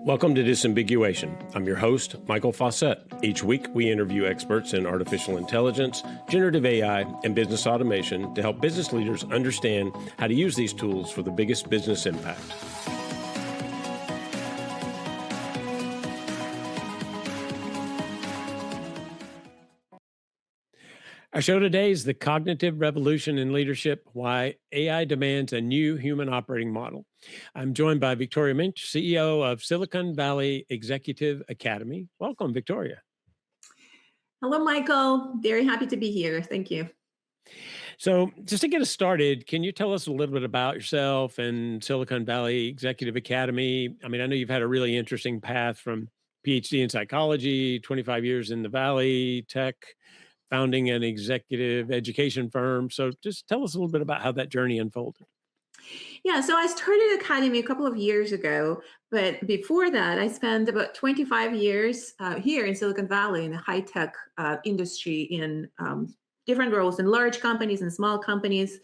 Welcome to Disambiguation. I'm your host, Michael Fauscette. Each week, we interview experts in artificial intelligence, generative AI, and business automation to help business leaders understand how to use these tools for the biggest business impact. Our show today is the cognitive revolution in leadership, why AI demands a new human operating model. I'm joined by Victoria Mensch, CEO of Silicon Valley Executive Academy. Welcome, Victoria. Hello, Michael. Very happy to be here. Thank you. So just to get us started, can you tell us a little bit about yourself and Silicon Valley Executive Academy? I mean, I know you've had a really interesting path from PhD in psychology, 25 years in the Valley, tech, founding an executive education firm. So just tell us a little bit about how that journey unfolded. Yeah, so I started Academy a couple of years ago, but before that, I spent about 25 years here in Silicon Valley in the high-tech industry in different roles in large companies and small companies,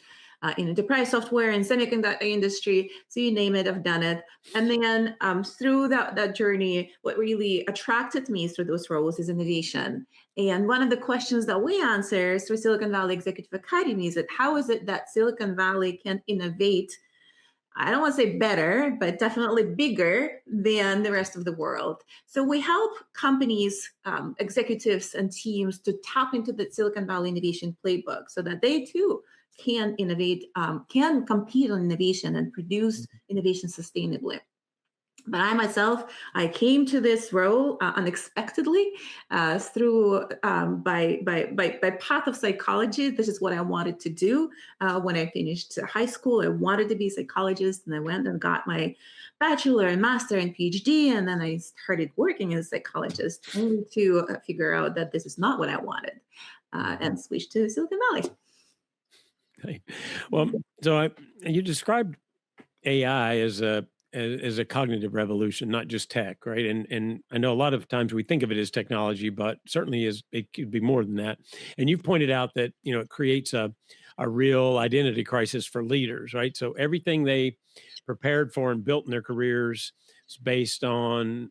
in enterprise software and semiconductor industry. So you name it, I've done it. And then through that journey, what really attracted me through those roles is innovation. And one of the questions that we answer through Silicon Valley Executive Academy is that how is it that Silicon Valley can innovate? I don't want to say better, but definitely bigger than the rest of the world. So we help companies, executives and teams to tap into the Silicon Valley innovation playbook so that they too can innovate, can compete on innovation and produce innovation sustainably. But I myself, I came to this role unexpectedly through by path of psychology. This is what I wanted to do when I finished high school. I wanted to be a psychologist, and I went and got my bachelor and master and PhD, and then I started working as a psychologist, only to figure out that this is not what I wanted, and switched to Silicon Valley. Okay. Well, so you described AI as a cognitive revolution, not just tech, right? And I know a lot of times we think of it as technology, but certainly it could be more than that. And you've pointed out that it creates a real identity crisis for leaders, right? So everything they prepared for and built in their careers is based on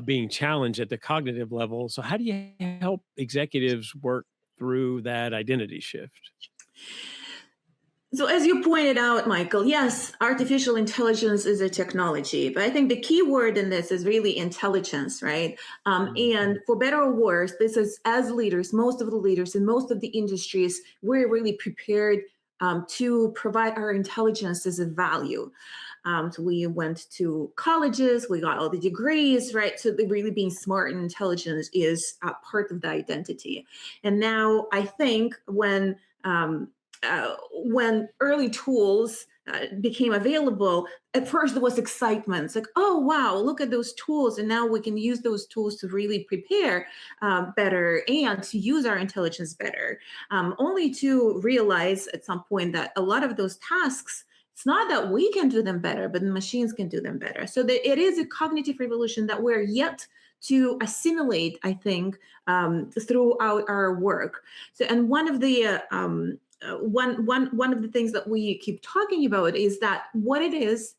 being challenged at the cognitive level. So how do you help executives work through that identity shift? So as you pointed out, Michael, yes, artificial intelligence is a technology, but I think the key word in this is really intelligence, right? And for better or worse, this is, as leaders, most of the leaders in most of the industries, we're really prepared to provide our intelligence as a value. So we went to colleges, we got all the degrees, right? So really being smart and intelligent is part of the identity. And now I think when early tools became available, at first there was excitement. It's like, oh, wow, look at those tools. And now we can use those tools to really prepare better and to use our intelligence better. Only to realize at some point that a lot of those tasks, it's not that we can do them better, but the machines can do them better. So that it is a cognitive revolution that we're yet to assimilate, I think, throughout our work. So, and one of the things that we keep talking about is that what it is,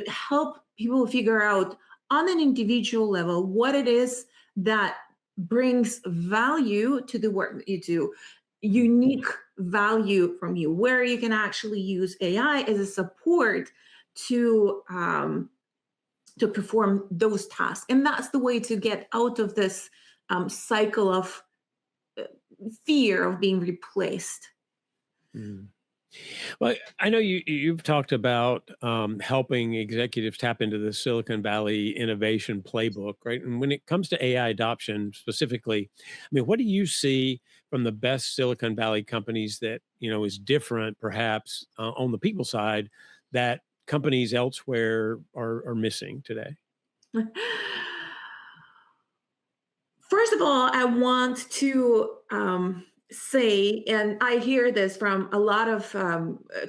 help people figure out on an individual level what it is that brings value to the work that you do, unique value from you, where you can actually use AI as a support to perform those tasks. And that's the way to get out of this cycle of fear of being replaced. Well, I know you've talked about helping executives tap into the Silicon Valley innovation playbook, right? And when it comes to AI adoption specifically, I mean, what do you see from the best Silicon Valley companies that is different, perhaps on the people side, that companies elsewhere are missing today? First of all, I want to say, and I hear this from a lot of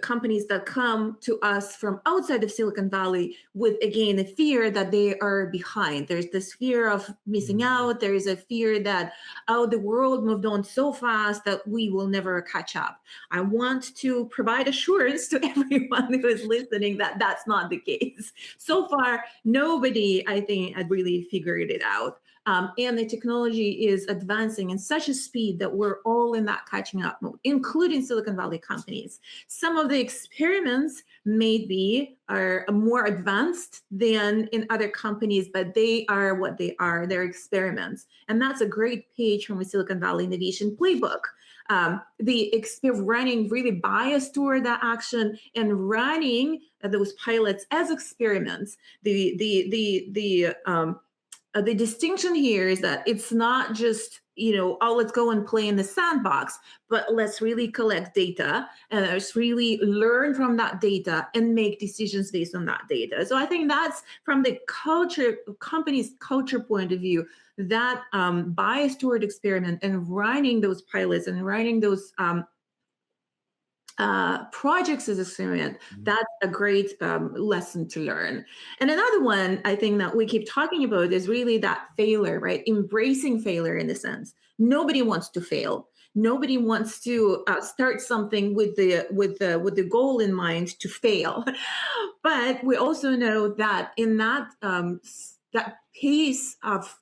companies that come to us from outside of Silicon Valley with, again, a fear that they are behind. There's this fear of missing Mhm. out. There is a fear that, oh, the world moved on so fast that we will never catch up. I want to provide assurance to everyone who is listening that that's not the case. So far, nobody, I think, had really figured it out. And the technology is advancing in such a speed that we're all in that catching up mode, including Silicon Valley companies. Some of the experiments maybe are more advanced than in other companies, but they are what they are. They're experiments. And that's a great page from a Silicon Valley innovation playbook. The running really biased toward that action and running those pilots as experiments. The distinction here is that it's not just, oh, let's go and play in the sandbox, but let's really collect data and let's really learn from that data and make decisions based on that data. So I think that's from the company's culture point of view, that bias toward experiment and running those pilots and running those projects as experiment. Mhm. That's a great lesson to learn. And another one I think that we keep talking about is really that failure, right? Embracing failure in a sense. Nobody wants to fail. Nobody wants to start something with the goal in mind to fail. But we also know that in that pace of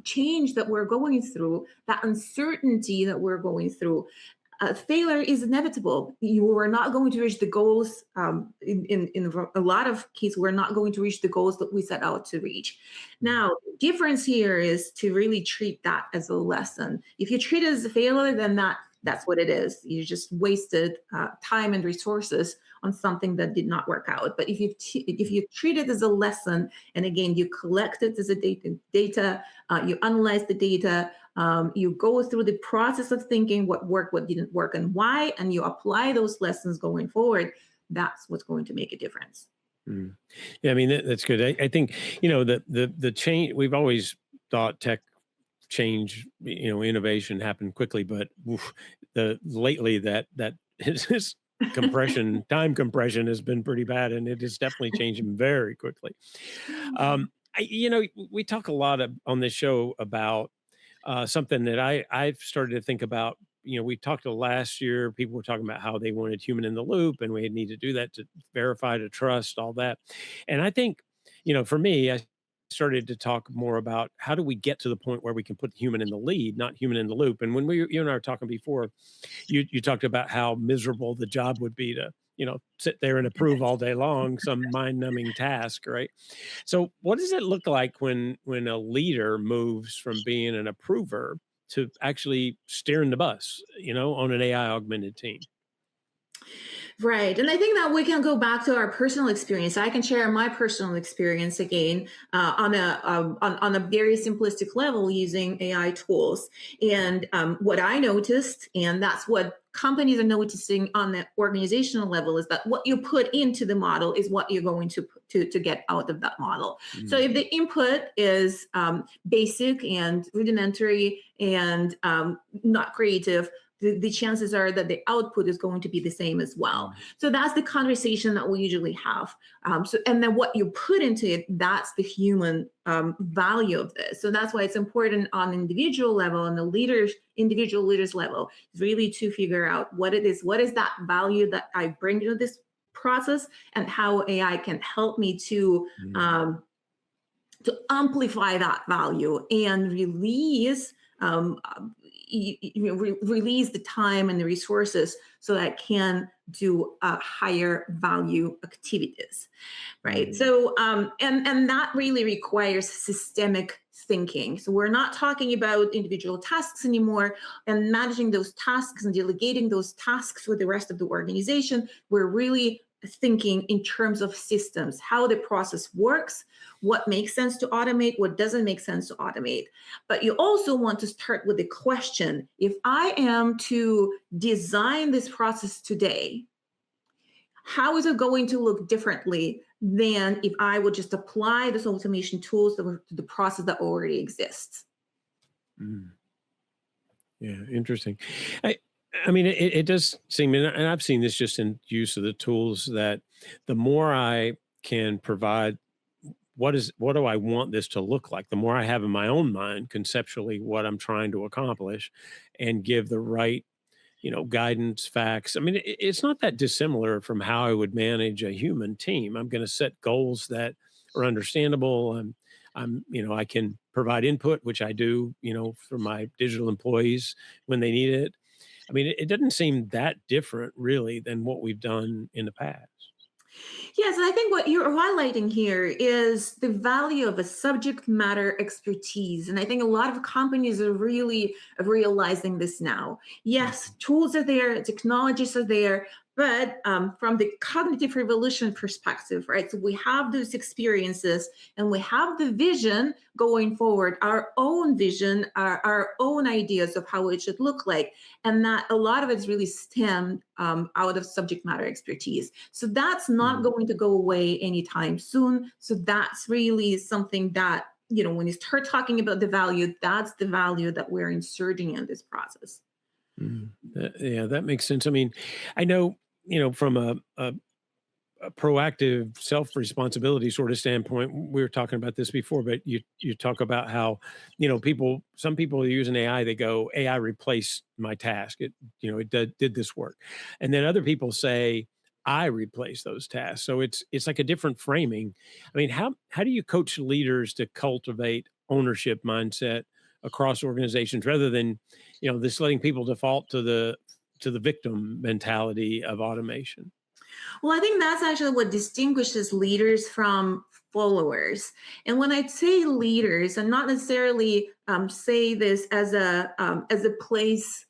change that we're going through, that uncertainty that we're going through, failure is inevitable. You are not going to reach the goals. In a lot of cases, we're not going to reach the goals that we set out to reach. Now, the difference here is to really treat that as a lesson. If you treat it as a failure, then that's what it is. You just wasted time and resources on something that did not work out. But if you treat it as a lesson, and again, you collect it as a data, you analyze the data, you go through the process of thinking what worked, what didn't work, and why, and you apply those lessons going forward. That's what's going to make a difference. Mm. Yeah, I mean that's good. I think the change we've always thought tech change, innovation happened quickly, but oof, the lately that is time compression has been pretty bad, and it is definitely changing very quickly. We talk a lot on this show about something that I've started to think about. We talked last year. People were talking about how they wanted human in the loop, and we need to do that to verify, to trust, all that. And I think, for me, I started to talk more about how do we get to the point where we can put human in the lead, not human in the loop. And when you and I were talking before, you talked about how miserable the job would be to sit there and approve all day long some mind numbing task, right? So what does it look like when a leader moves from being an approver to actually steering the bus, on an AI augmented team? Right. And I think that we can go back to our personal experience. I can share my personal experience again on a very simplistic level using AI tools. And what I noticed, and that's what companies are noticing on the organizational level, is that what you put into the model is what you're going to get out of that model. So Mm, if the input is basic and rudimentary and not creative, the chances are that the output is going to be the same as well. mm, So that's the conversation that we usually have. And then what you put into it, that's the human value of this. So that's why it's important on individual level and the individual leaders level, really to figure out what it is. What is that value that I bring to this process, and how AI can help me mm, to amplify that value and release um, release the time and the resources so that I can do higher value activities, right? mm, So and that really requires systemic thinking. So we're not talking about individual tasks anymore and managing those tasks and delegating those tasks with the rest of the organization. We're really thinking in terms of systems, how the process works, what makes sense to automate, what doesn't make sense to automate. But you also want to start with the question: if I am to design this process today, how is it going to look differently than if I would just apply this automation tools to the process that already exists? mm. Yeah, interesting. I I mean, it does seem, and I've seen this just in use of the tools, that the more I can provide, what do I want this to look like? The more I have in my own mind conceptually what I'm trying to accomplish, and give the right, guidance, facts. I mean, it's not that dissimilar from how I would manage a human team. I'm going to set goals that are understandable. I can provide input, which I do, for my digital employees when they need it. I mean, it doesn't seem that different really than what we've done in the past. Yes, and I think what you're highlighting here is the value of a subject matter expertise. And I think a lot of companies are really realizing this now. Yes, Mhm. tools are there, technologies are there, but from the cognitive revolution perspective, right? So we have those experiences and we have the vision going forward, our own vision, our own ideas of how it should look like. And that a lot of it's really stemmed out of subject matter expertise. So that's not Mhm. going to go away anytime soon. So that's really something that, when you start talking about the value, that's the value that we're inserting in this process. Yeah, that makes sense. I mean, I know, from a proactive self responsibility sort of standpoint. We were talking about this before, but you talk about how, some people use an AI, they go, AI replaced my task. It did this work. And then other people say, I replace those tasks. So it's like a different framing. I mean, how do you coach leaders to cultivate ownership mindset across organizations rather than, this letting people default to the victim mentality of automation? Well, I think that's actually what distinguishes leaders from followers. And when I say leaders, I'm not necessarily say this as a place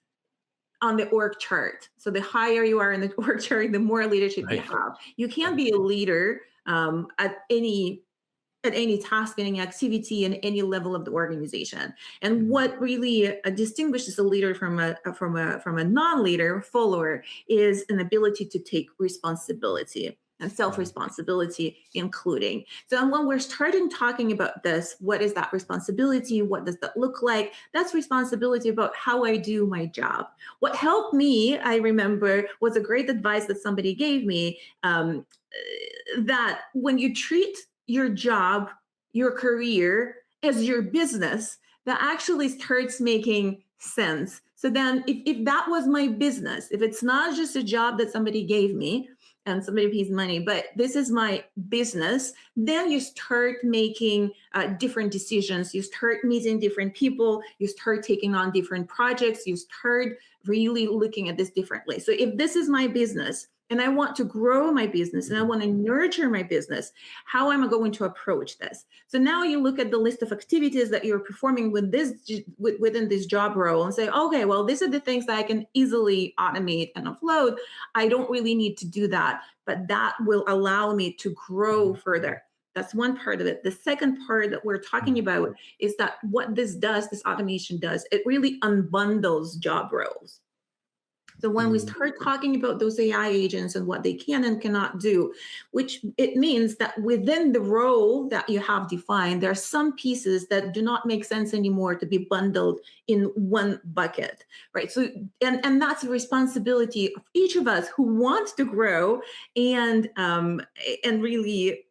on the org chart. So the higher you are in the org chart, the more leadership you Right. have. You can't Right. be a leader at any task, any activity, in any level of the organization. And Mhm. what really distinguishes a leader from a non-leader follower is an ability to take responsibility and Mhm. self-responsibility including. So when we're starting talking about this, what is that responsibility, what does that look like? That's responsibility about how I do my job. What helped me, I remember, was a great advice that somebody gave me, that when you treat your job, your career as your business, that actually starts making sense. So then, if that was my business, if it's not just a job that somebody gave me and somebody pays money, but this is my business, then you start making different decisions. You start meeting different people. You start taking on different projects. You start really looking at this differently. So if this is my business, and I want to grow my business and I Mhm. want to nurture my business, how am I going to approach this? So now you look at the list of activities that you're performing within this job role and say, okay, well, these are the things that I can easily automate and offload. I don't really need to do that, but that will allow me to grow Mhm. further. That's one part of it. The second part that we're talking Mhm. about is that what this automation does, it really unbundles job roles. So when we Mhm. start talking about those AI agents and what they can and cannot do, which it means that within the role that you have defined, there are some pieces that do not make sense anymore to be bundled in one bucket, right? So and that's a responsibility of each of us who wants to grow and really.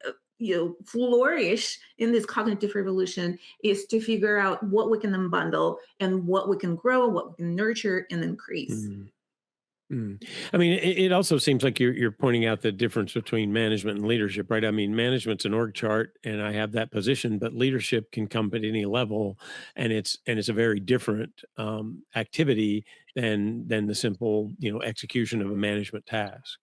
Flourish in this cognitive revolution is to figure out what we can unbundle and what we can grow, what we can nurture and increase. Mhm. Mm. I mean, it also seems like you're pointing out the difference between management and leadership, right? I mean, management's an org chart, and I have that position, but leadership can come at any level, and it's a very different activity than the simple, execution of a management task.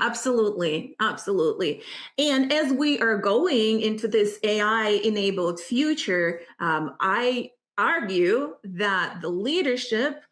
Absolutely, absolutely. And as we are going into this AI enabled future, I argue that the leadership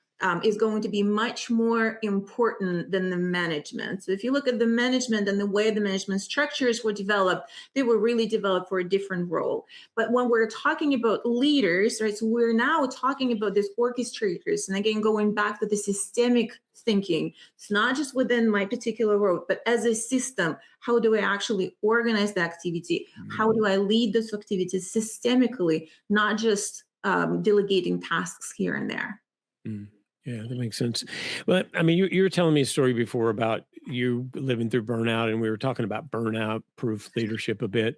is going to be much more important than the management. So if you look at the management and the way the management structures were developed, they were really developed for a different role. But when we're talking about leaders, right, so we're now talking about these orchestrators. And again, going back to the systemic thinking, it's not just within my particular role, but as a system, how do I actually organize the activity? How Mhm. do I lead those activities systemically, not just delegating tasks here and there? Mm. Yeah, that makes sense. But I mean, you were telling me a story before about you living through burnout, and we were talking about burnout proof leadership a bit.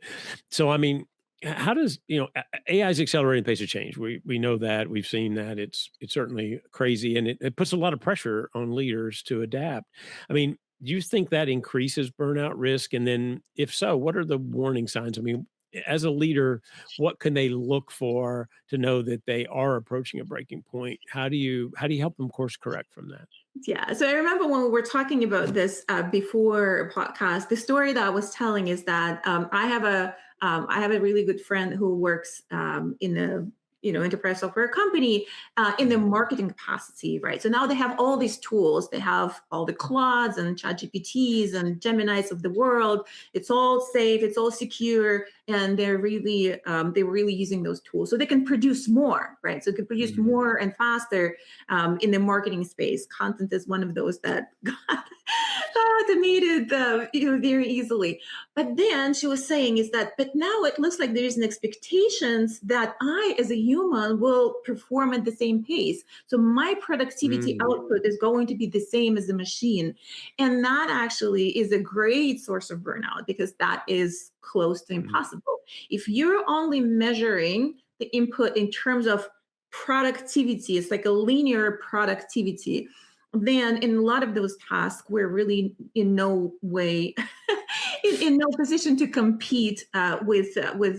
So, I mean, how does AI is accelerating the pace of change? We know that, we've seen that. It's certainly crazy, and it puts a lot of pressure on leaders to adapt. I mean, do you think that increases burnout risk? And then, if so, what are the warning signs? I mean, as a leader, what can they look for to know that they are approaching a breaking point? How do you help them course correct from that? Yeah. So I remember when we were talking about this before a podcast, the story that I was telling is that I have a really good friend who works in a enterprise software company in the Mhm. marketing capacity, right? So now they have all these tools. They have all the Claudes and ChatGPTs and Geminis of the world. It's all safe. It's all secure, and they're really using those tools so they can produce more, right? So they can produce Mm, more and faster in the marketing space. Content is one of those that got automated very easily. But then she was saying is that, but now it looks like there is an expectations that I, as a human, will perform at the same pace. So my productivity mm, output is going to be the same as the machine. And that actually is a great source of burnout because that is close to mm, impossible. If you're only measuring the input in terms of productivity, it's like a linear productivity, then in a lot of those tasks we're really in no way in no position to compete with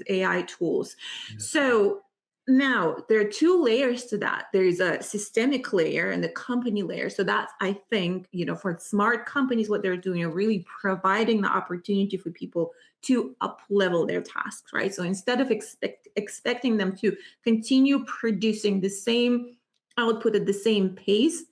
AI tools. yeah, So now there are two layers to that. There is a systemic layer and the company layer. So that's, I think, for smart companies, what they're doing are really providing the opportunity for people to up level their tasks, right? So instead of expecting them to continue producing the same output at the same pace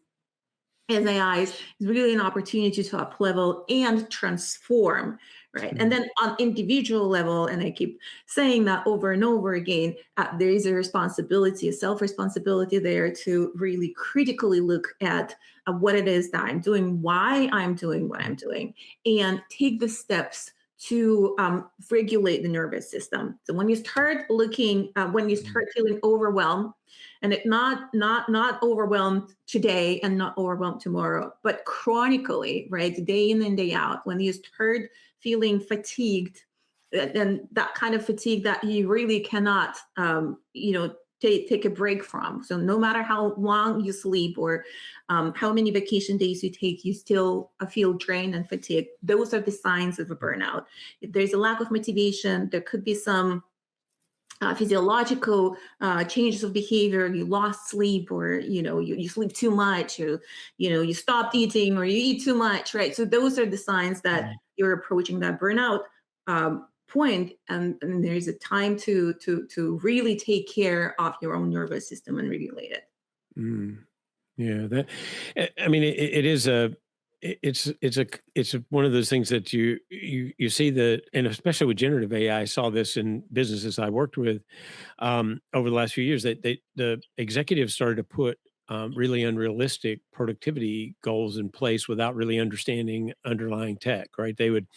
as AIs, is really an opportunity to up level and transform, right? And mm, then on individual level, and I keep saying that over and over again, there is a responsibility, a self responsibility there to really critically look at what it is that I'm doing, why I'm doing what I'm doing, and take the steps to regulate the nervous system. So when you mm, start feeling overwhelmed, and it not overwhelmed today and not overwhelmed tomorrow, but chronically, right, day in and day out, when you start feeling fatigued, then that kind of fatigue that you really cannot take a break from. So no matter how long you sleep or how many vacation days you take, you still feel drained and fatigued. Those are the signs of a burnout. If there's a lack of motivation, there could be some physiological changes of behavior. You lost sleep, or you sleep too much, or you stopped eating, or you eat too much, right? So those are the signs that mm, you're approaching that burnout point, and there's a time to really take care of your own nervous system and regulate it. mm. Yeah, I mean, it is one of those things that you see that, and especially with generative AI, I saw this in businesses I worked with over the last few years, that the executives started to put really unrealistic productivity goals in place without really understanding underlying tech. Right? They would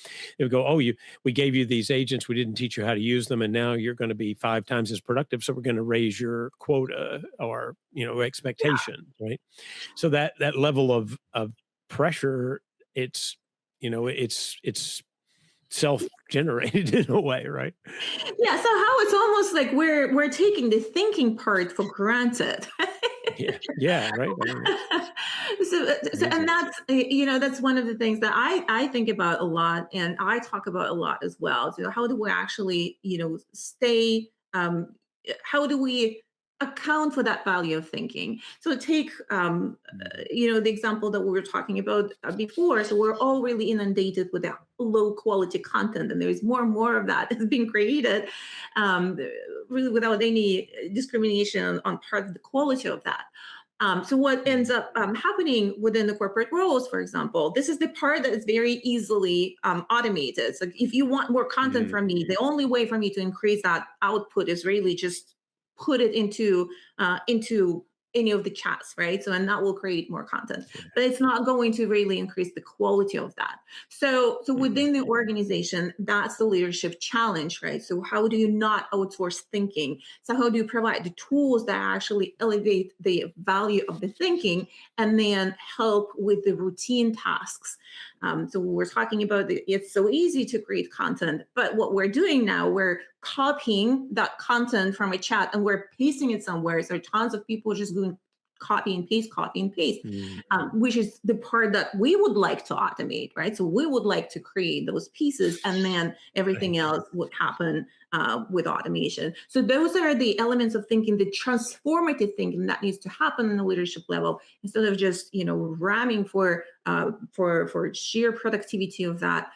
go, "Oh, we gave you these agents, we didn't teach you how to use them, and now you're going to be 5 times as productive. So we're going to raise your quota or expectation." Right? So that level of pressure, it's it's self generated in a way, right? Yeah, so how it's almost like we're taking the thinking part for granted. Yeah, yeah, right. I mean, So and crazy. that's one of the things that I think about a lot, and I talk about a lot as well. So how do we actually stay? How do we account for that value of thinking? So take Mm, the example that we were talking about before. So we're all really inundated with that low quality content, and there's more and more of that that's being created, um, really without any discrimination on part of the quality of that. So what ends mm, up happening within the corporate roles, for example, this is the part that is very easily automated. So if you want more content mm, from me, the only way for me to increase that output is really just put it into any of the chats, right? So, and that will create more content, but it's not going to really increase the quality of that. So Mhm. within the organization, that's the leadership challenge, right? So how do you not outsource thinking? So how do you provide the tools that actually elevate the value of the thinking and then help with the routine tasks? So we're talking about it's so easy to create content, but what we're doing now, we're copying that content from a chat and we're pasting it somewhere. So tons of people just doing copy and paste, Mhm. which is the part that we would like to automate, right? So we would like to create those pieces, and then Right. everything else would happen with automation. So those are the elements of thinking, the transformative thinking that needs to happen in the leadership level, instead of just ramming for sheer productivity of that.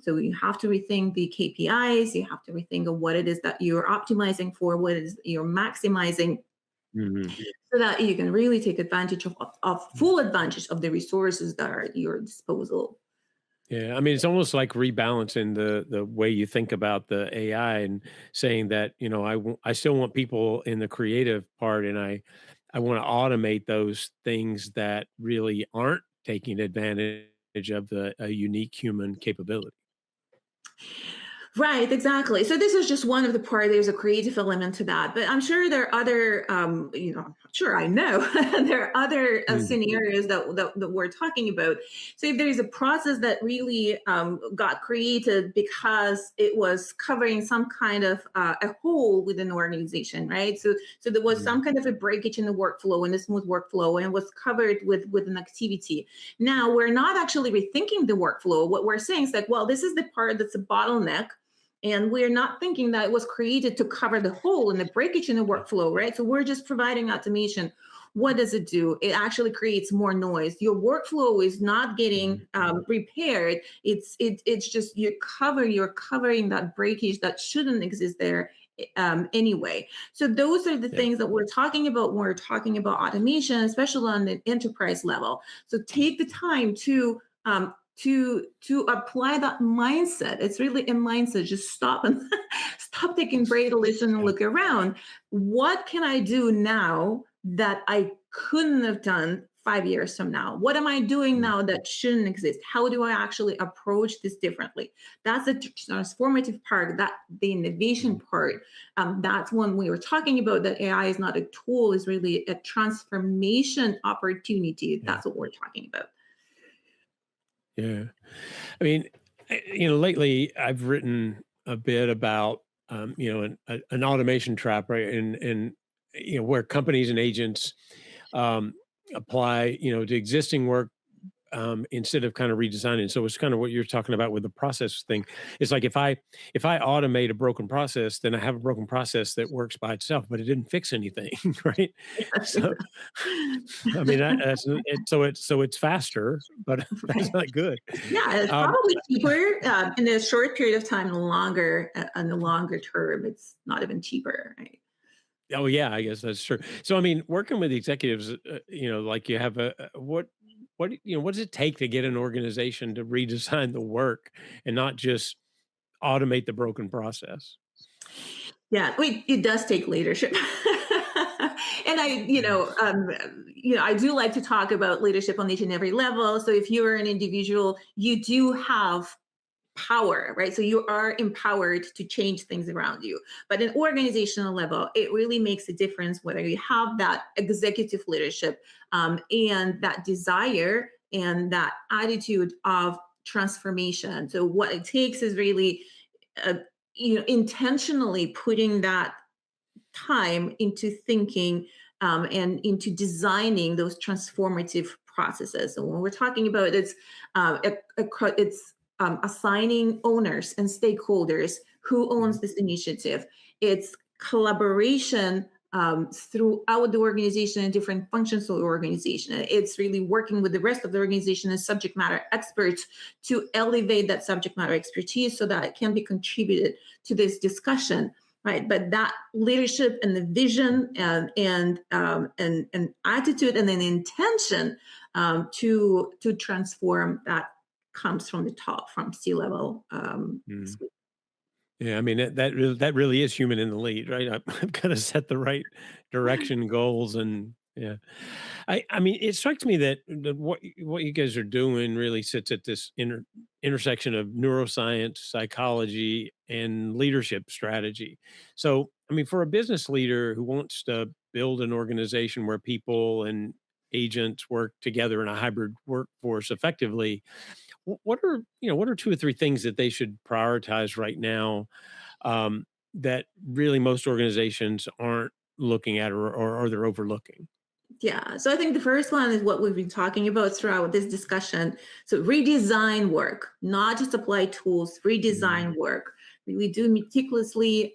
So you have to rethink the KPIs. You have to rethink of what it is that you're optimizing for, what it is that you're maximizing, Mhm. so that you can really take advantage of full advantage of the resources that are at your disposal. Yeah, I mean, it's almost like rebalancing the way you think about the AI and saying that, I still want people in the creative part, and I want to automate those things that really aren't taking advantage of the a unique human capability. Right, exactly. So this is just one of the part. There's a creative element to that, but I'm sure there are other, I'm sure I know there are other Mhm. scenarios that we're talking about. So if there is a process that really got created because it was covering some kind of a hole within the organization, right? So there was Mhm. some kind of a breakage in the workflow, in the smooth workflow, and was covered with an activity. Now we're not actually rethinking the workflow. What we're saying is like, well, this is the part that's a bottleneck, and we're not thinking that it was created to cover the hole and the breakage in the Yeah. workflow, right? So we're just providing automation. What does it do? It actually creates more noise. Your workflow is not Mhm. getting repaired. It's just you're covering that breakage that shouldn't exist there anyway. So those are the Yeah. things that we're talking about when we're talking about automation, especially on the enterprise level. So take the time to apply that mindset. It's really a mindset. Just stop and stop taking break, listen, and Yeah. look around. What can I do now that I couldn't have done 5 years from now? What am I doing Mhm. now that shouldn't exist? How do I actually approach this differently? That's the transformative part, that the innovation Mhm. part. That's when we were talking about that AI is not a tool, is really a transformation opportunity. Yeah. That's what we're talking about. Yeah. I mean, lately I've written a bit about, an automation trap, right? And where companies and agents apply, to existing work, instead of kind of redesigning. So it's kind of what you're talking about with the process thing. It's like if I automate a broken process, then I have a broken process that works by itself, but it didn't fix anything, right? So I mean, so it's faster, but that's Right. not good. Yeah, it's Um, probably cheaper in a short period of time. Longer on the longer term, it's not even cheaper, right? oh yeah, I guess that's true. So I mean, working with executives, like you have what does it take to get an organization to redesign the work and not just automate the broken process? Yeah, wait, it does take leadership. And I do like to talk about leadership on each and every level. So if you're an individual, you do have power, right? So you are empowered to change things around you. But at organizational level, it really makes a difference whether you have that executive leadership and that desire and that attitude of transformation. So what it takes is really uh, intentionally putting that time into thinking and into designing those transformative processes. So when we're talking about it's assigning owners and stakeholders who Mhm. owns this initiative. It's collaboration throughout the organization and different functions of the organization. It's really working with the rest of the organization as subject matter experts to elevate that subject matter expertise so that it can be contributed to this discussion, right? But that leadership and the vision and attitude and an intention to transform, that comes from the top, from C level. Mhm. Yeah, I mean, that really is human in the lead, right? I've gotta set the right direction, goals, and Yeah. I mean, it strikes me that what you guys are doing really sits at this intersection of neuroscience, psychology, and leadership strategy. So, I mean, for a business leader who wants to build an organization where people and agents work together in a hybrid workforce effectively, what are what are two or three things that they should prioritize right now, that really most organizations aren't looking at, or they're overlooking? Yeah. So I think the first one is what we've been talking about throughout this discussion. So redesign work, not just apply tools, Mm, redesign work. We do meticulously,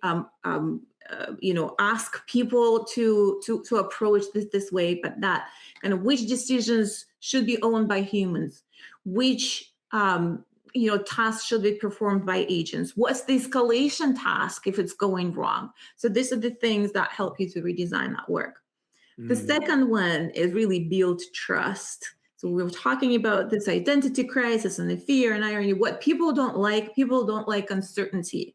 ask people to approach this way, but that kind of which decisions should be owned by humans, which tasks should be performed by agents. What's the escalation task if it's going wrong? So these are the things that help you to redesign that work. The mm, second one is really build trust. So we were talking about this identity crisis and the fear and irony. What people don't like uncertainty.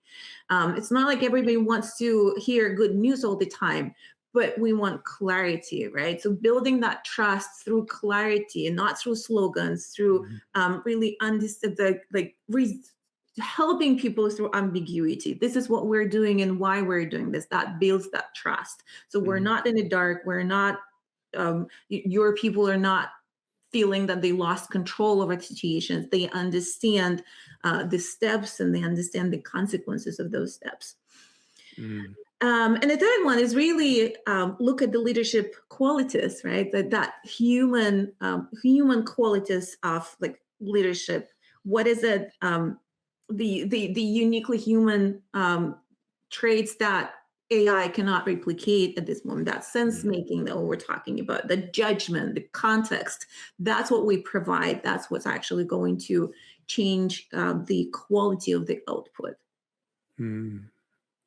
It's not like everybody wants to hear good news all the time, but we want clarity, right? So building that trust through clarity and not through slogans, through mhm, really understand helping people through ambiguity. This is what we're doing and why we're doing this. That builds that trust. So we're mhm, not in the dark. We're not, your people are not feeling that they lost control over situations. They understand the steps and they understand the consequences of those steps. mm, And the third one is really look at the leadership qualities, right? That human qualities of like leadership. What is it? The uniquely human traits that AI cannot replicate at this moment. That sense mm, making that we're talking about, the judgment, the context. That's what we provide. That's what's actually going to change the quality of the output. mm.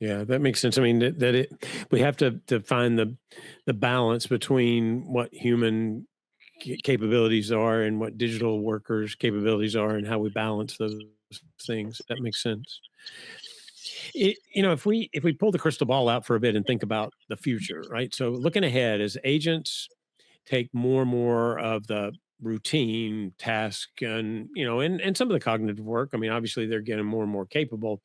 Yeah, that makes sense. I mean, we have to find the balance between what human capabilities are and what digital workers' capabilities are, and how we balance those things. That makes sense. If we pull the crystal ball out for a bit and think about the future, right? So looking ahead, as agents take more and more of the routine task, and some of the cognitive work. I mean, obviously they're getting more and more capable.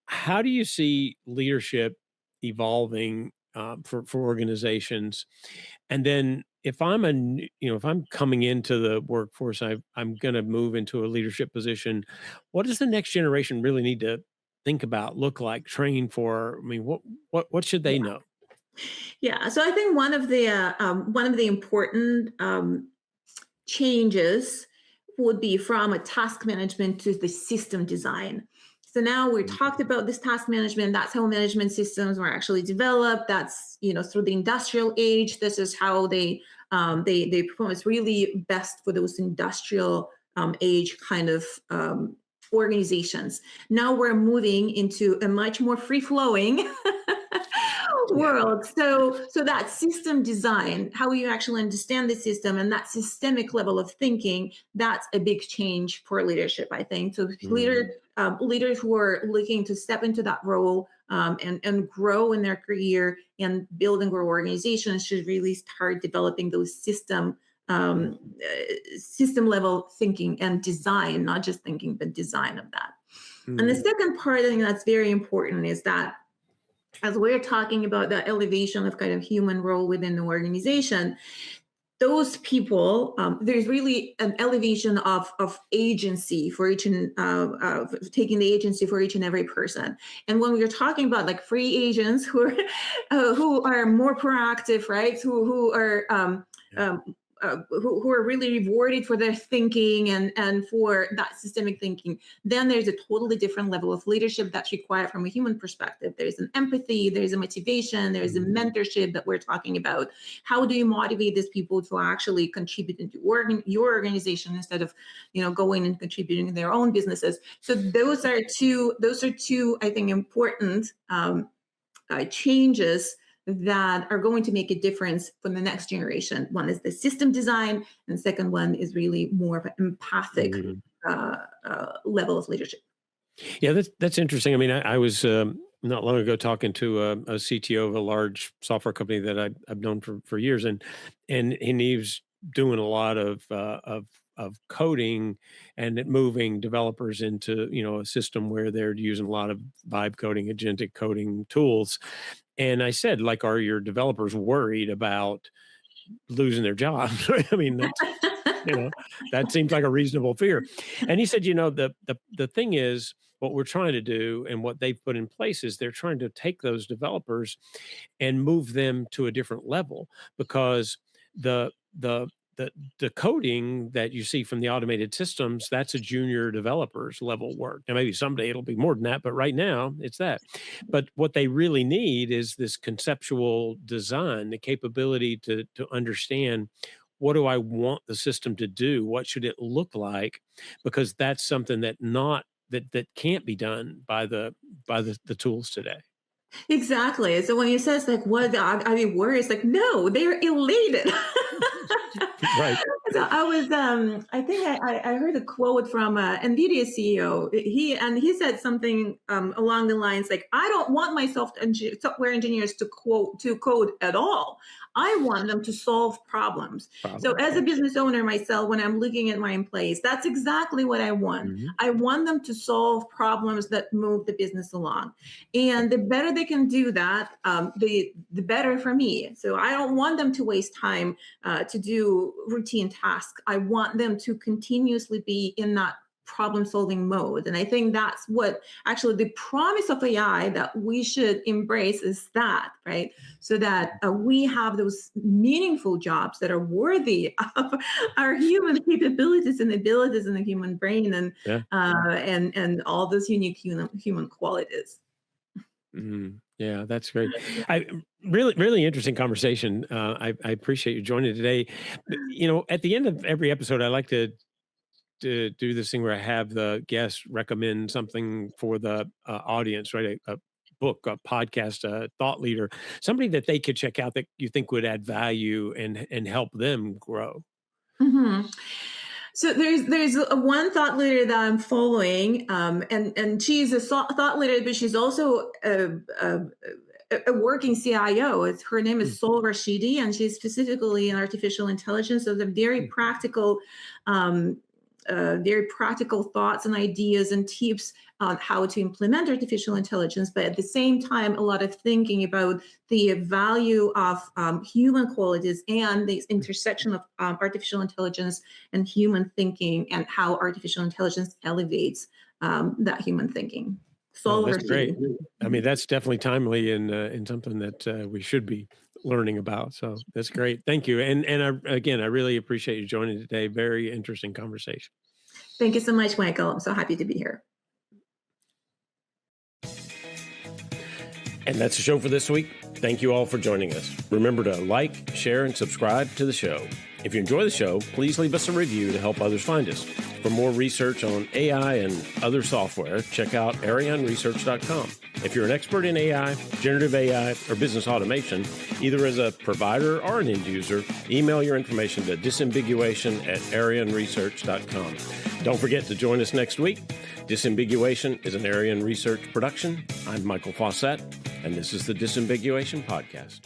How do you see leadership evolving, for organizations? And then if I'm coming into the workforce, I'm going to move into a leadership position. What does the next generation really need to think about, look like, train for? I mean, what should they know? Yeah, so I think one of the important changes would be from a task management to the system design. So now we talked about this task management. That's how management systems were actually developed. That's through the industrial age. This is how they perform. It's really best for those industrial age kind of organizations. Now we're moving into a much more free flowing Yeah. world. So that system design, how you actually understand the system and that systemic level of thinking, that's a big change for leadership, I think. So Mm, leaders who are looking to step into that role and grow in their career and build and grow organizations should really start developing those system level thinking and design, not just thinking, but design of that. And the mm, second part, I think that's very important, is that as we're talking about the elevation of kind of human role within the organization, those people, there's really an elevation of agency for each and taking the agency for each and every person. And when we are talking about like free agents who are more proactive, right? Who are yeah. um, who are really rewarded for their thinking and for that systemic thinking, then there's a totally different level of leadership that's required from a human perspective. There's an empathy, there's a motivation, there's a Mm, mentorship that we're talking about. How do you motivate these people to actually contribute into your organization instead of going and contributing in their own businesses? So those are two I think important changes that are going to make a difference for the next generation. One is the system design, and the second one is really more of an empathic mm. level of leadership. Yeah, that's interesting. I mean, I was not long ago talking to a CTO of a large software company that I've known for years, and he was doing a lot of coding and moving developers into a system where they're using a lot of vibe coding, agentic coding tools. And I said, like, are your developers worried about losing their jobs? I mean, you know, that seems like a reasonable fear. And he said, the thing is, what we're trying to do and what they've put in place is they're trying to take those developers and move them to a different level, because the the the coding that you see from the automated systems, that's a junior developer's level work. Now, maybe someday it'll be more than that, but right now it's that. But what they really need is this conceptual design, the capability to understand, what do I want the system to do? What should it look like? Because that's something that can't be done by the tools today. Exactly. So when you say it's like, what are they worried? It's like, no, they're elated. Right. So I was, I think I heard a quote from NVIDIA CEO. He said something along the lines like, I don't want my software engineers to code at all. I want them to solve problems. So as a business owner myself, when I'm looking at my employees, that's exactly what I want. Mhm. I want them to solve problems that move the business along. And the better they can do that, the better for me. So I don't want them to waste time to do routine tasks. I want them to continuously be in that problem solving mode. And I think that's what actually the promise of AI that we should embrace is that, right? So that we have those meaningful jobs that are worthy of our human capabilities and abilities in the human brain, Yeah. and all those unique human qualities. Mhm. Yeah, that's great. I really interesting conversation. I appreciate you joining today. At the end of every episode, I like to do this thing where I have the guests recommend something for the audience, right? A book, a podcast, a thought leader, somebody that they could check out that you think would add value and help them grow. Mhm. So there's one thought leader that I'm following, and she's a thought leader, but she's also a working CIO. Her name Mm, is Sol Rashidi, and she's specifically in artificial intelligence. So the um, very practical thoughts and ideas and tips on how to implement artificial intelligence, but at the same time, a lot of thinking about the value of human qualities and the intersection of artificial intelligence and human thinking, and how artificial intelligence elevates that human thinking. Oh, Sol that's great. Rashidi. I mean, that's definitely timely and something that we should be learning about. So that's great. Thank you. Again, I really appreciate you joining today. Very interesting conversation. Thank you so much, Michael. I'm so happy to be here. And that's the show for this week. Thank you all for joining us. Remember to like, share, and subscribe to the show. If you enjoy the show, please leave us a review to help others find us. For more research on AI and other software, check out arianeresearch.com. If you're an expert in AI, generative AI, or business automation, either as a provider or an end user, email your information to disambiguation@arianeresearch.com. Don't forget to join us next week. Disambiguation is an Arian Research production. I'm Michael Fauscette, and this is the Disambiguation Podcast.